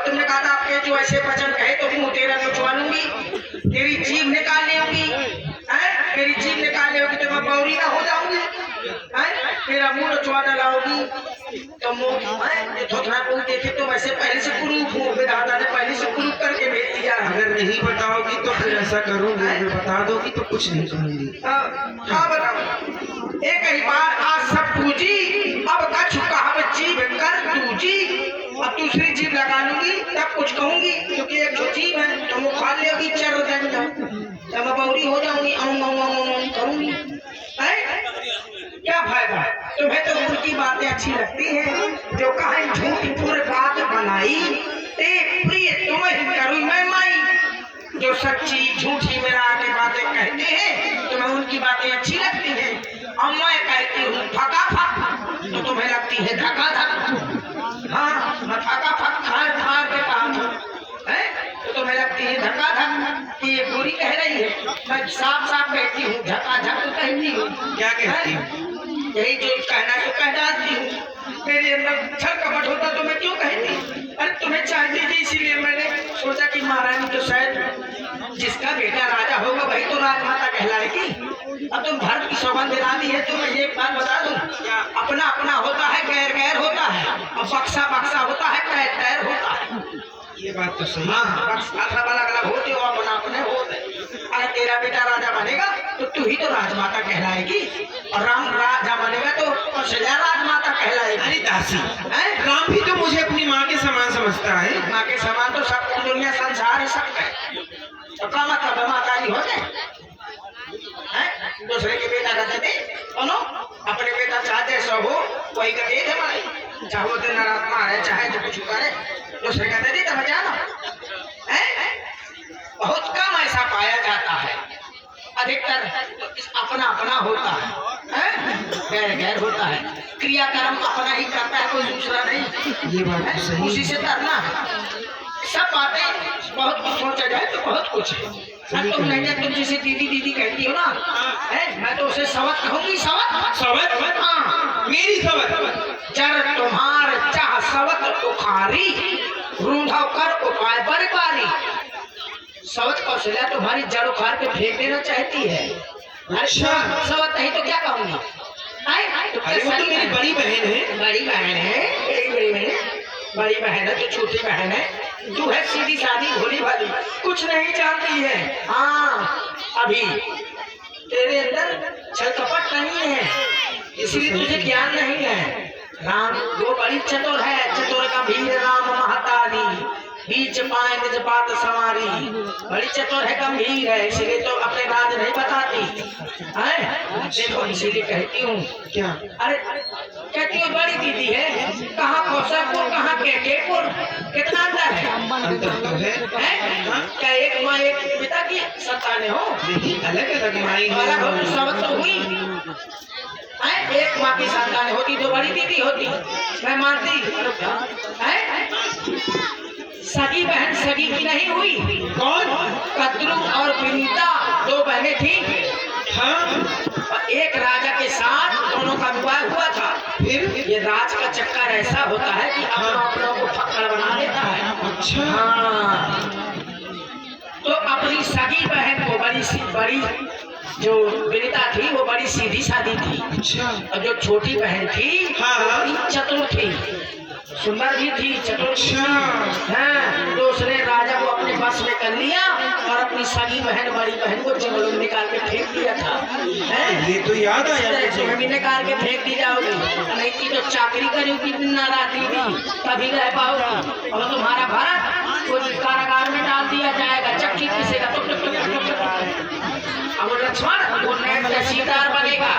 तुमने कहा था आपके जो ऐसे वचन कहे तो मुंह तेरा निकलवा लूंगी, तेरी जीभ निकालनी होगी, मेरी जीभ निकालनी होगी तो मैं बौरी ना हो जाऊंगी, मेरा मुंह नचवा डालाओगी तो मुंह थोड़ा बोल देखे तो वैसे पहले से कुरूप हूँ, दादा ने पहले से कुरूप करके भेज दिया। अगर नहीं बताओगी तो फिर ऐसा करूंगी, अगर बता दोगी तो कुछ नहीं कहूंगी। हाँ बताओ। एक ही बार आज सब पूजी, अब कछु कहा जीभ कर दूजी, अब दूसरी जीभ लगा लूंगी तब कुछ कहूंगी, क्योंकि एक जो जीभ है तो मुँह खा लेगी चर देंगे, तब मैं बौरी हो जाऊंगी, करूंगी। क्या फायदा? तुम्हें तो उनकी बातें अच्छी लगती हैं जो कहें झूठी पूरे बात बनाई, प्रिय तुम्हें करूँ मैं माई, जो सच्ची झूठी मेरा आगे बातें कहते हैं तुम्हें उनकी बातें अच्छी लगती हैं, और मैं कहती हूँ फका फक तो तुम्हें लगती है धका धक। हाँ मैं फका फक खाए खा के कहा है तो तुम्हें लगती है धका धक कि ये बुरी कह रही है, मैं साफ साफ कहती हूँ धका धक कहती हूँ। क्या कहती हूँ? यही जो कहना तो कह डालती हूँ, मेरे अंदर छल कपट होता तो मैं क्यों कहती? अरे तुम्हें चाहती थी इसीलिए मैंने सोचा कि महारानी तो शायद जिसका बेटा राजा होगा वही तो राजमाता कहलाएगी। अब तुम भारत की सौगंध दिला दी है तो मैं ये बात बता दूं, अपना अपना होता है, गैर गैर होता है, और बक्सा बक्सा होता है, टैर टैर होता है। ये बात तो सही। हाँ बक्सा अलग अलग होते हो, अपना अपने होते। अगर तेरा बेटा राजा बनेगा तो तू ही तो राजमाता कहलाएगी, और राम राजा बनेगा तो कौशल्या राजमाता कहलाएगी। अरे दासी, राम भी तो मुझे अपनी माँ के समान समझता है। माँ के समान तो सब दुनिया संसार है, सब है, तो क्या मतलब माता जी हो जाए? दूसरे के बेटा का दे कौनो, अपने बेटा चाहते सो हो कोई का दे भाई, चाहे वो दिन रात मारे चाहे जो कुछ करे, दूसरे का दे तब जाना है। बहुत कम ऐसा पाया जाता है, अधिकतर अपना अपना होता है, गैर गैर होता है, क्रियाक्रम अपना ही करता है, कोई दूसरा नहीं। ये बात तो सही। उसी से करना है। सब बातें बहुत कुछ सोचा जाए तो बहुत कुछ है। तुम नहीं तुम जैसे दीदी दीदी कहती हो ना, मैं तो उसे सवत कहूंगी। सवत सवत? हाँ मेरी सवत। जर तुम्हार चाह सवत उखारी, रूंधा कर उपाय बरबारी। सवत कौशल्या तुम्हारी जड़ उखाड़ के फेंक देना चाहती है। अच्छा सवत नहीं तो क्या कहूंगी? अरे वो तो मेरी बड़ी बहन है। बड़ी बहन है, बड़ी बहन है तो छोटी बहन है, तू है सीधी सादी भोली भाली, कुछ नहीं जानती है। हाँ अभी तेरे अंदर छल कपट नहीं है, इसलिए तुझे ज्ञान नहीं है। राम वो बड़ी चतुर है, चतुर का भीर राम महतारी, बीच पाए निज बात संवारी। बड़ी चतुर है, गंभीर है, इसलिए तो अपने राज नहीं बताती है। देखो इसीलिए कहती हूँ। क्या? अरे कहती हूँ बड़ी दीदी है, कहाँ कौशलपुर कहाँ केकेपुर, कितना अंतर है? अंतर तो है। क्या एक माँ एक पिता की संतानें हो? अलग अलग माई अलग हो सब तो हुई। एक माँ की संतान होती तो बड़ी दीदी होती, मैं मानती है। सगी बहन सगी की नहीं हुई। कौन? कद्रू और विनीता दो बहनें थी। हाँ एक राजा के साथ दोनों का विवाह हुआ था। फिर ये राज का चक्कर ऐसा होता है कि अपना अपनों को फक्कड़ बना देता है। अच्छा। हाँ तो अपनी सगी बहन को बड़ी जो विनीता थी वो बड़ी सीधी सादी थी। अच्छा। और जो छोटी बहन थी हाँ बड़ी चतुर थी, सुंदर भी थी, चतुर थी। हाँ तो उसने राजा को अपने बस में कर लिया और अपनी सगी बहन बड़ी बहन को जंगल में निकाल के फेंक दिया था। ये तो याद आया तुम्हें भी निकाल के फेंक दी जाओगी, नहीं की तो चाकरी करोगी दिन रात दीदी तभी रह पाओगी। और तुम्हारा भारत वो कारागार में डाल दिया जाएगा, चक्की पीसेगा तो अब लक्ष्मण वो नया तहसीलदार बनेगा।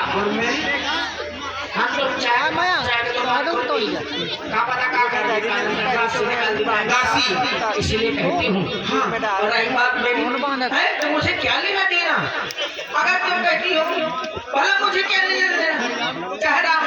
हम लोग चाय का पता क्या कर रहे हैं, दासी। इसलिए कहती हूँ। हाँ और रही बात मेरी है तो मुझे क्या लेना देना? अगर तुम कहती हो भला मुझे क्या लेना देना, चाहे राम